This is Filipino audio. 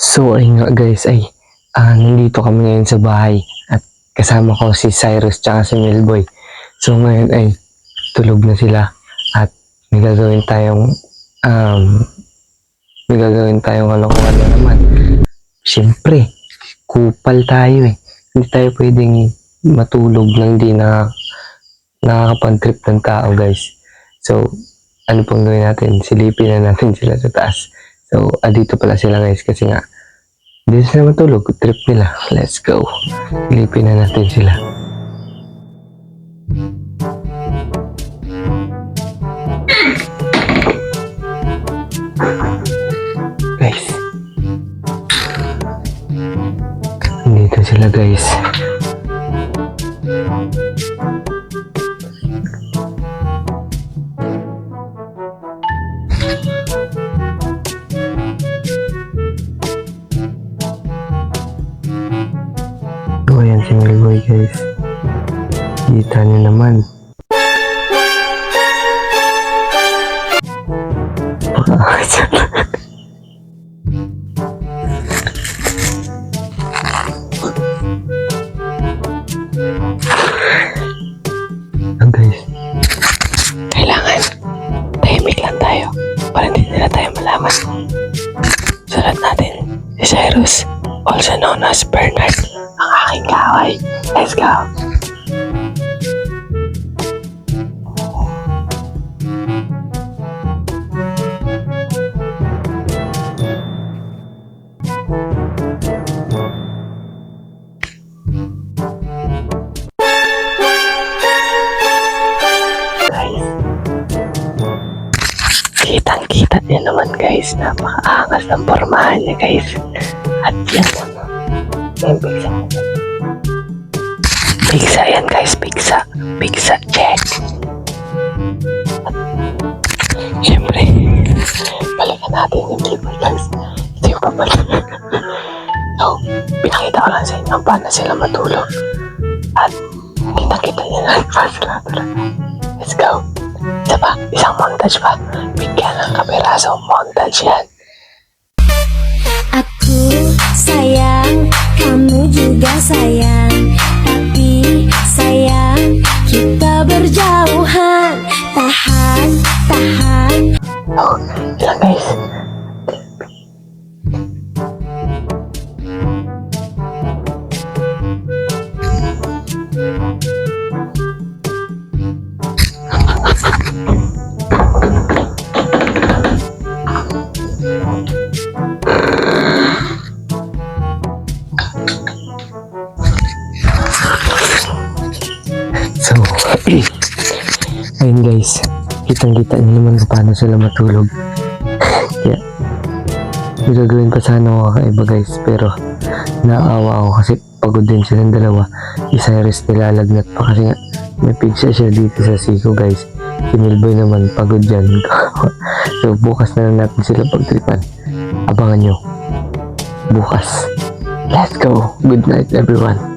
So ayun nga guys, nandito kami ngayon sa bahay at kasama ko si Cyrus tsaka si Melboy. So ngayon ay tulog na sila at may gagawin tayong um, kalokohan na naman. Siyempre, kupal tayo eh. Hindi tayo pwedeng matulog nang di nakakapag-trip ng tao guys. So ano pong gawin natin? Silipin na natin sila sa taas. So, dito pala sila guys kasi nga dito sila matulog, trip nila. Let's go. Silipin na natin sila. Guys. Dito sila guys. So, ayan si Melboy guys. Kita niyo naman. Guys, kailangan tahimik lang tayo para hindi nila tayo malaman. Sulat natin si Cyrus, also known as Bernard, ang aking kaaway. Let's go! Kitang-kita niya naman guys, napakaangas ng pormahan niya guys. At yan, yung pigsa. Pigsa yan guys, pigsa. Pigsa, check. At syempre, balikan natin yung clipper guys. Ito yung babalik. So, pinakita ko lang sa inyo paano sila matulog. At kitang-kita niya na paano sila matulog. Let's go. Isa pa, isang montage pa. Bigyan ng kapiraso montage yan. Aku sayang, kamu juga sayang. Tapi sayang, kita berjauhan. Tahan, tahan. Oh, ilang guys. So, ayun guys, kitang-kita nyo naman kung paano sila matulog. Kaya, may gagawin pa sana ako kakaiba guys, pero naawa ako kasi pagod din silang dalawa. Si Cyrus nilalagnat pa kasi nga may pigsa siya dito sa siko guys. Si Melboy naman pagod dyan. So, bukas na lang natin sila pagtripan. Abangan nyo. Bukas. Let's go. Good night everyone.